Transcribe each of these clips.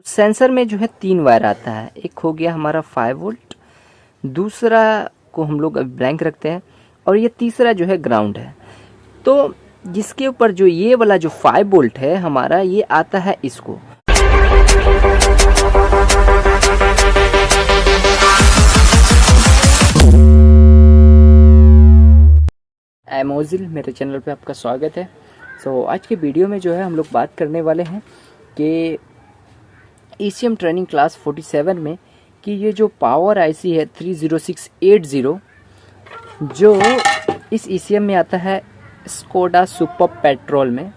Sensor में जो है 3 वायर आता है। एक हो गया हमारा 5 वोल्ट, दूसरा को हम लोग ब्लैंक रखते हैं और ये तीसरा जो है ग्राउंड है। तो जिसके ऊपर जो ये वाला जो 5 वोल्ट है हमारा, ये आता है इसको। एमोजिल मेरे चैनल पे आपका स्वागत है। आज के वीडियो में जो है हम लोग बात करने वाले हैं कि ECM ट्रेनिंग क्लास 47 में कि ये जो पावर आईसी है 30680 जो इस ECM में आता है स्कोडा सुपर पेट्रोल में।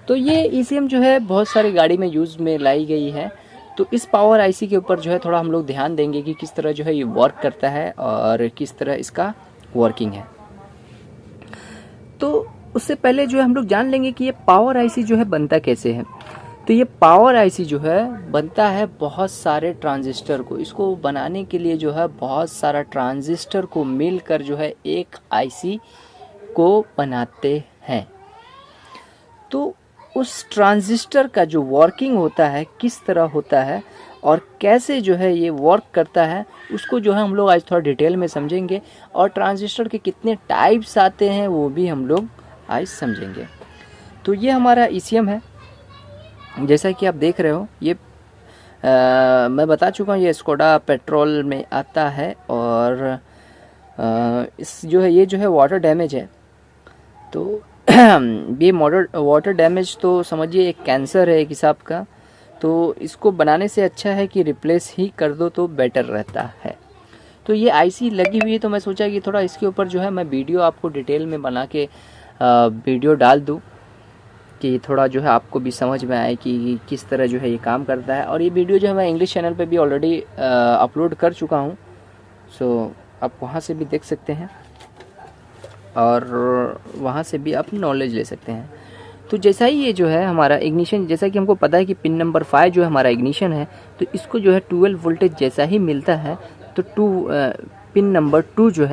तो ये ECM जो है बहुत सारी गाड़ी में यूज़ में लाई गई है। तो इस पावर आईसी के ऊपर जो है थोड़ा हम लोग ध्यान देंगे कि किस तरह जो है ये वर्क करता है और किस तरह इसका वर्किंग है। तो उससे पहले जो है हम लोग जान लेंगे कि ये पावर आईसी जो है बनता कैसे है। तो ये पावर आईसी जो है बनता है बहुत सारे ट्रांजिस्टर को, इसको बनाने के लिए जो है बहुत सारा ट्रांजिस्टर को मिलकर जो है एक आईसी को बनाते हैं। तो उस ट्रांजिस्टर का जो वर्किंग होता है किस तरह होता है और कैसे जो है ये वर्क करता है, उसको जो है हम लोग आज थोड़ा डिटेल में समझेंगे। और ट्रांजिस्टर के कितने टाइप्स आते हैं वो भी हम लोग आज समझेंगे। तो ये हमारा ECM है, जैसा कि आप देख रहे हो। ये मैं बता चुका हूँ, ये स्कोडा पेट्रोल में आता है। और इस जो है ये जो है वाटर डैमेज है। तो ये वाटर डैमेज तो समझिए एक कैंसर है एक हिसाब का। तो इसको बनाने से अच्छा है कि रिप्लेस ही कर दो तो बेटर रहता है। तो ये आईसी लगी हुई है, तो मैं सोचा कि थोड़ा इसके ऊपर जो है मैं वीडियो आपको डिटेल में बना के वीडियो डाल दूँ कि थोड़ा जो है आपको भी समझ में आए कि किस तरह जो है ये काम करता है। और ये वीडियो जो है मैं इंग्लिश चैनल पे भी ऑलरेडी अपलोड कर चुका हूँ। आप वहाँ से भी देख सकते हैं और वहाँ से भी आप नॉलेज ले सकते हैं। तो जैसा ही ये जो है हमारा इग्निशन, जैसा कि हमको पता है कि पिन नंबर 5 जो है हमारा इग्निशन है, तो इसको जो है 12 वोल्टेज जैसा ही मिलता है तो पिन नंबर 2 जो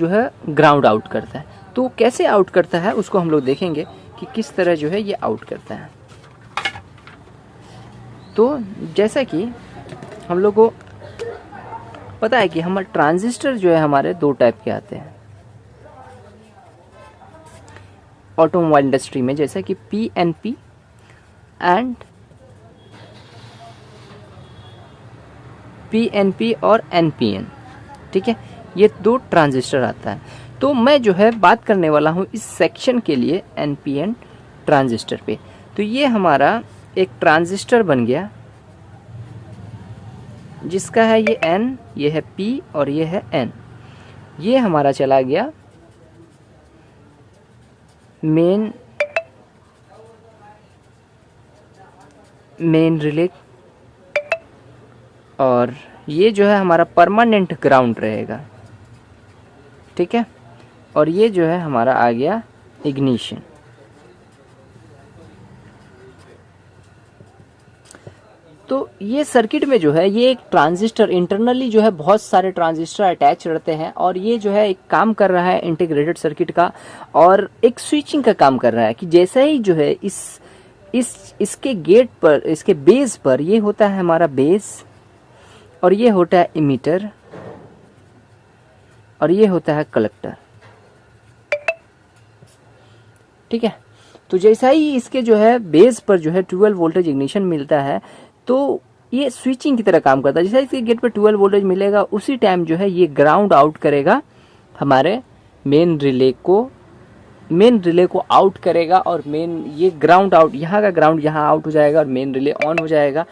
है ग्राउंड आउट करता है। तो कैसे आउट करता है उसको हम लोग देखेंगे कि किस तरह जो है ये आउट करता है। तो जैसा कि हम लोग को पता है कि हमारे ट्रांजिस्टर जो है हमारे 2 टाइप के आते हैं ऑटोमोबाइल इंडस्ट्री में, जैसा कि PNP और NPN। ठीक है, ये 2 ट्रांजिस्टर आता है। तो मैं जो है बात करने वाला हूँ इस सेक्शन के लिए NPN ट्रांजिस्टर पे। तो ये हमारा एक ट्रांजिस्टर बन गया जिसका है ये N, ये है P और ये है N। ये हमारा चला गया मेन रिले, और ये जो है हमारा परमानेंट ग्राउंड रहेगा। ठीक है, और ये जो है हमारा आ गया इग्निशन। तो ये सर्किट में जो है ये एक ट्रांजिस्टर इंटरनली जो है बहुत सारे ट्रांजिस्टर अटैच रहते हैं और ये जो है एक काम कर रहा है इंटीग्रेटेड सर्किट का और एक स्विचिंग का काम कर रहा है कि जैसा ही जो है इसके गेट पर, इसके बेस पर ये होता है हमारा बेस, और ये होता है इमीटर और ये होता है कलेक्टर। ठीक है, तो जैसा ही इसके जो है बेस पर जो है 12 वोल्टेज इग्निशन मिलता है तो ये स्विचिंग की तरह काम करता है। जैसा इसके गेट पर 12 वोल्टेज मिलेगा उसी टाइम जो है ये ग्राउंड आउट करेगा, हमारे मेन रिले को आउट करेगा। और ये ग्राउंड आउट, यहाँ का ग्राउंड यहाँ आउट हो जाएगा और मेन रिले ऑन हो जाएगा।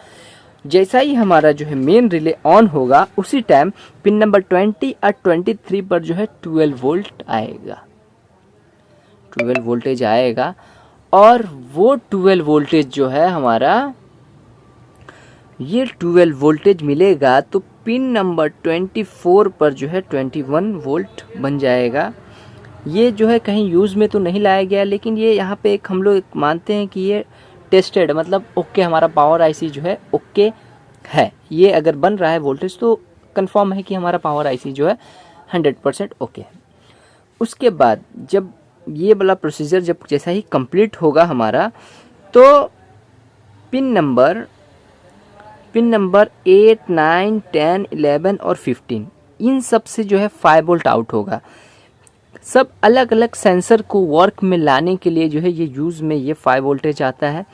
जैसा ही हमारा जो है मेन रिले ऑन होगा उसी टाइम पिन नंबर 20 और 23 पर जो है 12 वोल्ट आएगा, 12 वोल्टेज आएगा। और वो 12 वोल्टेज जो है हमारा, ये 12 वोल्टेज मिलेगा तो पिन नंबर 24 पर जो है 21 वोल्ट बन जाएगा। ये जो है कहीं यूज़ में तो नहीं लाया गया, लेकिन ये यहाँ पे एक हम लोग मानते हैं कि ये टेस्टेड, मतलब ओके, हमारा पावर आईसी जो है ओके है। ये अगर बन रहा है वोल्टेज तो कंफर्म है कि हमारा पावर आईसी जो है 100% ओके है। उसके बाद जब ये वाला प्रोसीजर जैसा ही कंप्लीट होगा हमारा, तो पिन नंबर 8, 9, 10, 11 और 15, इन सब से जो है 5 वोल्ट आउट होगा। सब अलग अलग सेंसर को वर्क में लाने के लिए जो है ये यूज़ में ये 5 वोल्टेज आता है।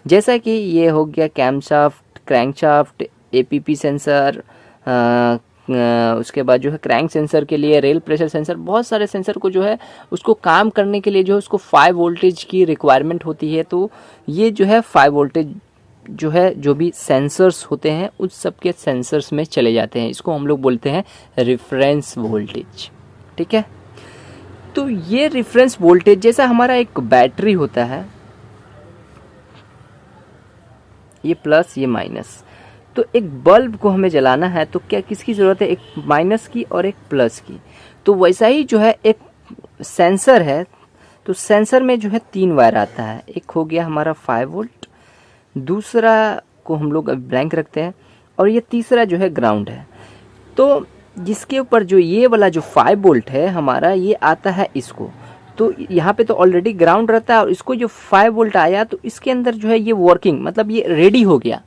जैसा कि ये हो गया कैमशाफ्ट, क्रैंकशाफ्ट, एपीपी सेंसर, उसके बाद जो है क्रैंक सेंसर के लिए, रेल प्रेशर सेंसर, बहुत सारे सेंसर को जो है उसको काम करने के लिए जो है उसको 5 वोल्टेज की रिक्वायरमेंट होती है। तो ये जो है 5 वोल्टेज जो है जो भी सेंसर्स होते हैं उस सब के सेंसर्स में चले जाते हैं। इसको हम लोग बोलते हैं रेफरेंस वोल्टेज। ठीक है, तो ये रेफरेंस वोल्टेज जैसा हमारा एक बैटरी होता है, ये प्लस ये माइनस, तो एक बल्ब को हमें जलाना है तो क्या किसकी ज़रूरत है, एक माइनस की और एक प्लस की। तो वैसा ही जो है एक सेंसर है, तो सेंसर में जो है 3 वायर आता है। एक हो गया हमारा 5 वोल्ट, दूसरा को हम लोग ब्लैंक रखते हैं, और ये तीसरा जो है ग्राउंड है। तो जिसके ऊपर जो ये वाला जो 5 वोल्ट है हमारा, ये आता है इसको, तो यहाँ पे तो ऑलरेडी ग्राउंड रहता है, और इसको जो 5 वोल्ट आया तो इसके अंदर जो है ये वर्किंग, मतलब ये रेडी हो गया,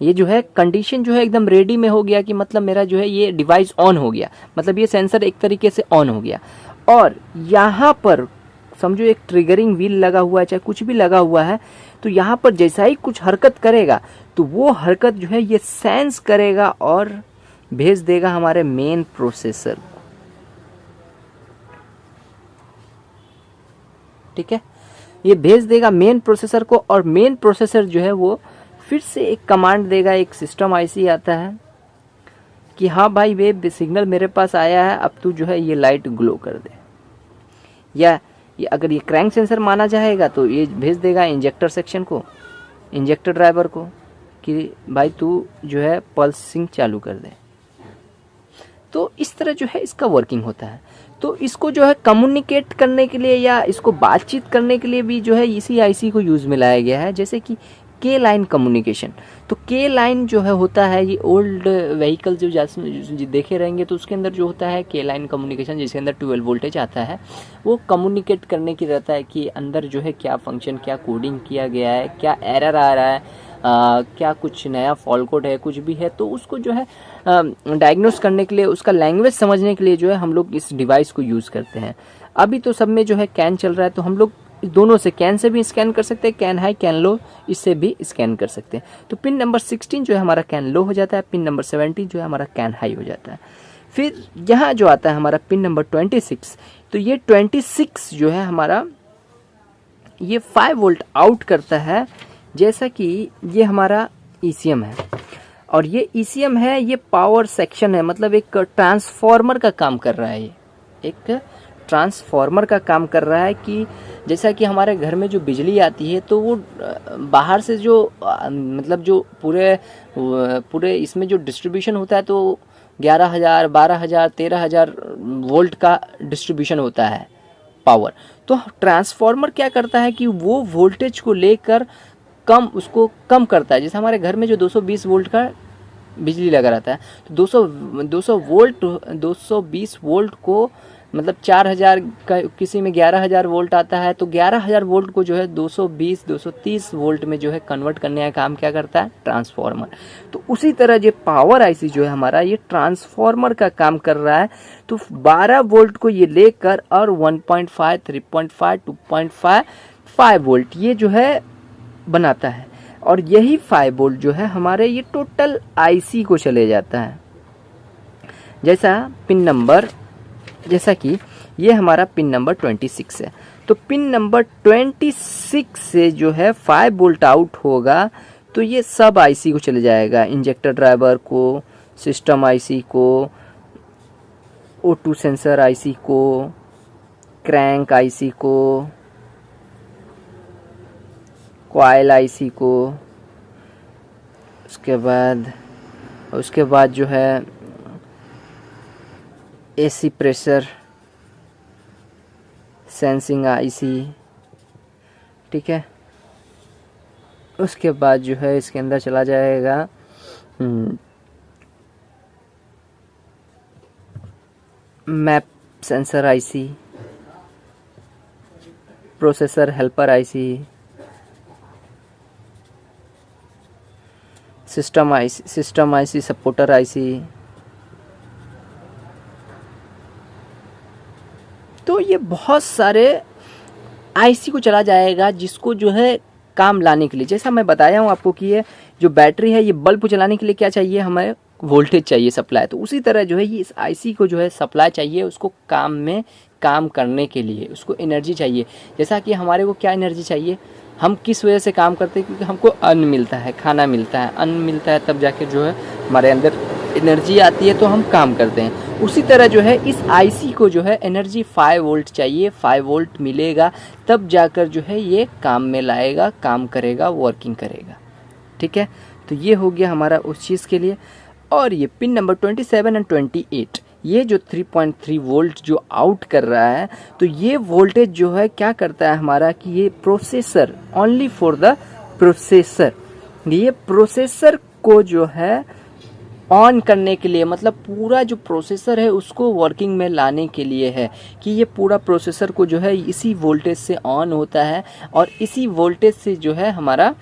ये जो है कंडीशन जो है एकदम रेडी में हो गया कि मतलब मेरा जो है ये डिवाइस ऑन हो गया, मतलब ये सेंसर एक तरीके से ऑन हो गया। और यहाँ पर समझो एक ट्रिगरिंग व्हील लगा हुआ है, चाहे कुछ भी लगा हुआ है, तो यहाँ पर जैसा ही कुछ हरकत करेगा तो वो हरकत जो है ये सेंस करेगा और भेज देगा हमारे मेन प्रोसेसर को। ठीक है, ये भेज देगा मेन प्रोसेसर को, और मेन प्रोसेसर जो है वो फिर से एक कमांड देगा, एक सिस्टम आईसी आता है कि हाँ भाई वे सिग्नल मेरे पास आया है, अब तू जो है ये लाइट ग्लो कर दे। या ये अगर ये क्रैंक सेंसर माना जाएगा तो ये भेज देगा इंजेक्टर सेक्शन को, इंजेक्टर ड्राइवर को, कि भाई तू जो है पल्सिंग चालू कर दे। तो इस तरह जो है इसका वर्किंग होता है। तो इसको जो है कम्युनिकेट करने के लिए या इसको बातचीत करने के लिए भी जो है इसी आईसी को यूज़ में लाया गया है, जैसे कि के लाइन कम्युनिकेशन। तो के लाइन जो है होता है, ये ओल्ड व्हीकल जो देखे रहेंगे तो उसके अंदर जो होता है के लाइन कम्युनिकेशन, जिसके अंदर 12 वोल्टेज आता है, वो कम्युनिकेट करने की रहता है कि अंदर जो है क्या फंक्शन, क्या कोडिंग किया गया है, क्या एरर आ रहा है, क्या कुछ नया फॉल्ट कोड है, कुछ भी है, तो उसको जो है डायग्नोस करने के लिए, उसका लैंग्वेज समझने के लिए जो है हम लोग इस डिवाइस को यूज़ करते हैं। अभी तो सब में जो है कैन चल रहा है, तो हम लोग दोनों से, कैन से भी स्कैन कर सकते हैं, कैन हाई कैन लो, इससे भी स्कैन कर सकते हैं। तो पिन नंबर 16 जो है हमारा कैन लो हो जाता है, पिन नंबर 17 जो है हमारा कैन हाई हो जाता है। फिर यहाँ जो आता है हमारा पिन नंबर 26, तो ये 26 जो है हमारा ये 5 वोल्ट आउट करता है। जैसा कि ये हमारा ईसीएम है, और ये ईसीएम है, ये पावर सेक्शन है, मतलब एक ट्रांसफार्मर का काम कर रहा है। ये एक ट्रांसफार्मर का काम कर रहा है कि जैसा कि हमारे घर में जो बिजली आती है तो वो बाहर से जो मतलब जो पूरे इसमें जो डिस्ट्रीब्यूशन होता है तो 11,000, 12,000, 13,000 वोल्ट का डिस्ट्रीब्यूशन होता है पावर। तो ट्रांसफार्मर क्या करता है कि वो वोल्टेज को लेकर उसको कम करता है। जैसे हमारे घर में जो 220 वोल्ट का बिजली लगा रहता है, तो 220 वोल्ट को मतलब 4,000 का, किसी में 11,000 वोल्ट आता है, तो 11,000 वोल्ट को जो है 230 वोल्ट में जो है कन्वर्ट करने का काम क्या करता है, ट्रांसफार्मर। तो उसी तरह ये पावर आईसी जो है हमारा, ये ट्रांसफार्मर का काम कर रहा है। तो 12 वोल्ट को ये लेकर और 1.5, 3.5, 2.5, 5 वोल्ट ये जो है बनाता है, और यही 5 वोल्ट जो है हमारे ये टोटल आईसी को चले जाता है। जैसा कि ये हमारा पिन नंबर 26 है, तो पिन नंबर 26 से जो है 5 वोल्ट आउट होगा, तो ये सब आईसी को चले जाएगा, इंजेक्टर ड्राइवर को, सिस्टम आईसी को, O2 सेंसर आईसी को, क्रैंक आईसी को, कॉइल आईसी को, उसके बाद जो है एसी प्रेशर सेंसिंग आईसी। ठीक है, उसके बाद जो है इसके अंदर चला जाएगा map sensor IC, processor helper IC, system IC, supporter IC. तो ये बहुत सारे आईसी को चला जाएगा जिसको जो है काम लाने के लिए, जैसा मैं बताया हूँ आपको कि ये जो बैटरी है ये बल्ब को चलाने के लिए क्या चाहिए, हमें वोल्टेज चाहिए, सप्लाई। तो उसी तरह जो है ये इस आईसी को जो है सप्लाई चाहिए उसको काम में काम करने के लिए, उसको एनर्जी चाहिए। जैसा कि हमारे को क्या एनर्जी चाहिए, हम किस वजह से काम करते हैं, क्योंकि हमको अन्न मिलता है, खाना मिलता है, अन्न मिलता है, तब जाके जो है हमारे अंदर एनर्जी आती है तो हम काम करते हैं। उसी तरह जो है इस आईसी को जो है एनर्जी 5 वोल्ट चाहिए, 5 वोल्ट मिलेगा तब जाकर जो है ये काम में लाएगा, काम करेगा, वर्किंग करेगा। ठीक है, तो ये हो गया हमारा उस चीज़ के लिए। और ये पिन नंबर 27 एंड 28, ये जो 3.3 वोल्ट जो आउट कर रहा है, तो ये वोल्टेज जो है क्या करता है हमारा कि ये processor, only for the processor, ये प्रोसेसर को जो है ऑन करने के लिए, मतलब पूरा जो प्रोसेसर है उसको वर्किंग में लाने के लिए है कि ये पूरा प्रोसेसर को जो है इसी वोल्टेज से ऑन होता है और इसी वोल्टेज से जो है हमारा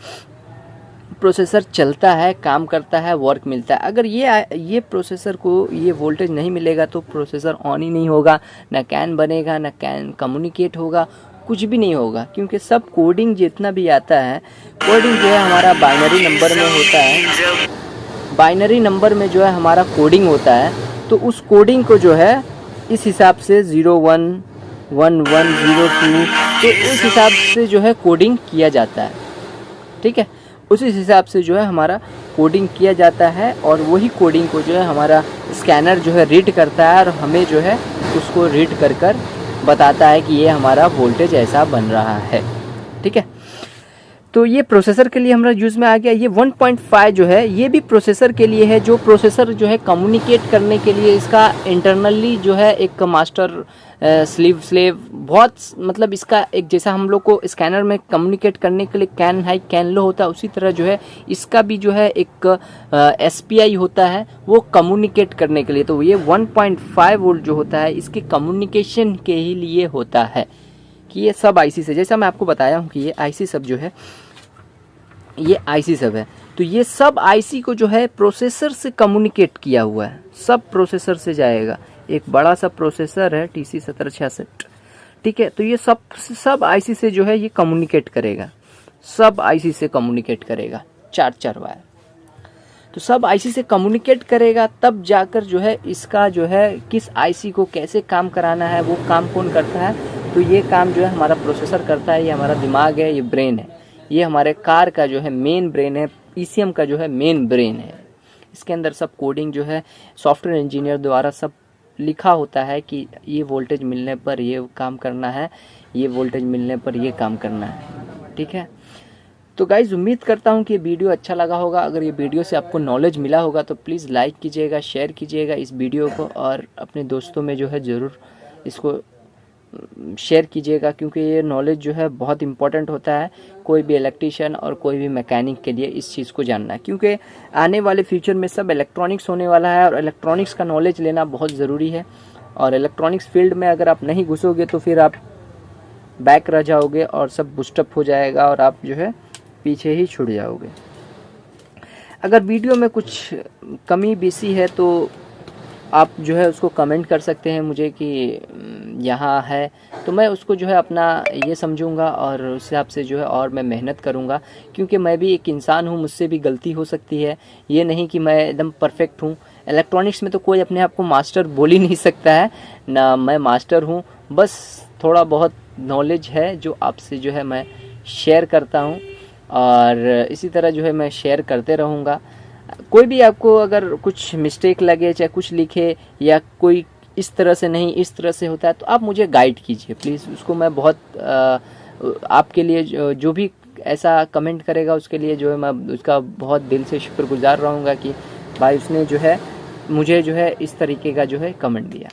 प्रोसेसर चलता है, काम करता है, वर्क मिलता है। अगर ये प्रोसेसर को ये वोल्टेज नहीं मिलेगा तो प्रोसेसर ऑन ही नहीं होगा, ना कैन बनेगा, ना कैन कम्युनिकेट होगा, कुछ भी नहीं होगा। क्योंकि सब कोडिंग जितना भी आता है, कोडिंग जो है हमारा बाइनरी नंबर में होता है, बाइनरी नंबर में जो है हमारा कोडिंग होता है। तो उस कोडिंग को जो है इस हिसाब से 01, 11, 02, तो उस हिसाब से जो है कोडिंग किया जाता है। ठीक है, उसी हिसाब से जो है हमारा कोडिंग किया जाता है और वही कोडिंग को जो है हमारा स्कैनर जो है रीड करता है और हमें जो है उसको रीड कर कर बताता है कि ये हमारा वोल्टेज ऐसा बन रहा है। ठीक है, तो ये प्रोसेसर के लिए हमारा यूज़ में आ गया। ये 1.5 जो है ये भी प्रोसेसर के लिए है, जो प्रोसेसर जो है कम्युनिकेट करने के लिए इसका इंटरनली जो है एक मास्टर स्लेव बहुत, मतलब इसका एक, जैसा हम लोग को स्कैनर में कम्युनिकेट करने के लिए कैन हाई कैन लो होता है, उसी तरह जो है इसका भी जो है एक SPI होता है वो कम्युनिकेट करने के लिए। तो ये 1.5 वोल्ट जो होता है इसके कम्युनिकेशन के ही लिए होता है कि ये सब आईसी से, जैसा मैं आपको बताया हूँ कि ये आईसी सब जो है ये आईसी सब है। तो ये सब आईसी को जो है प्रोसेसर से कम्युनिकेट किया हुआ है, सब प्रोसेसर से जाएगा। एक बड़ा सा प्रोसेसर है TC1766। ठीक है, तो ये सब आईसी से जो है ये कम्युनिकेट करेगा, सब आईसी से कम्युनिकेट करेगा, 4 वायर। तो सब आईसी से कम्युनिकेट करेगा तब जाकर जो है इसका जो है किस आईसी को कैसे काम कराना है, वो काम कौन करता है। तो ये काम जो है हमारा प्रोसेसर करता है, ये हमारा दिमाग है, ये ब्रेन है, ये हमारे कार का जो है मेन ब्रेन है, ECM का जो है मेन ब्रेन है। इसके अंदर सब कोडिंग जो है सॉफ्टवेयर इंजीनियर द्वारा सब लिखा होता है कि ये वोल्टेज मिलने पर ये काम करना है, ये वोल्टेज मिलने पर ये काम करना है। ठीक है, तो गाइज उम्मीद करता हूँ कि ये वीडियो अच्छा लगा होगा। अगर ये वीडियो से आपको नॉलेज मिला होगा तो प्लीज़ लाइक कीजिएगा, शेयर कीजिएगा इस वीडियो को और अपने दोस्तों में जो है ज़रूर इसको शेयर कीजिएगा, क्योंकि ये नॉलेज जो है बहुत इंपॉर्टेंट होता है कोई भी इलेक्ट्रीशियन और कोई भी मैकेनिक के लिए इस चीज़ को जानना है। क्योंकि आने वाले फ्यूचर में सब इलेक्ट्रॉनिक्स होने वाला है और इलेक्ट्रॉनिक्स का नॉलेज लेना बहुत ज़रूरी है। और इलेक्ट्रॉनिक्स फील्ड में अगर आप नहीं घुसोगे तो फिर आप बैक रह जाओगे और सब बुस्टअप हो जाएगा और आप जो है पीछे ही छूट जाओगे। अगर वीडियो में कुछ कमी बेसी है तो आप जो है उसको कमेंट कर सकते हैं मुझे कि यहाँ है, तो मैं उसको जो है अपना ये समझूंगा और उस हिसाब से जो है और मैं मेहनत करूँगा। क्योंकि मैं भी एक इंसान हूँ, मुझसे भी गलती हो सकती है, ये नहीं कि मैं एकदम परफेक्ट हूँ। इलेक्ट्रॉनिक्स में तो कोई अपने आप को मास्टर बोल ही नहीं सकता है, ना मैं मास्टर हूँ, बस थोड़ा बहुत नॉलेज है जो आपसे जो है मैं शेयर करता हूँ और इसी तरह जो है मैं शेयर करते रहूँगा। कोई भी आपको अगर कुछ मिस्टेक लगे, चाहे कुछ लिखे या कोई इस तरह से नहीं इस तरह से होता है, तो आप मुझे गाइड कीजिए प्लीज़। उसको मैं बहुत आपके लिए जो भी ऐसा कमेंट करेगा उसके लिए जो है मैं उसका बहुत दिल से शुक्रगुजार रहूँगा कि भाई उसने जो है मुझे जो है इस तरीके का जो है कमेंट दिया।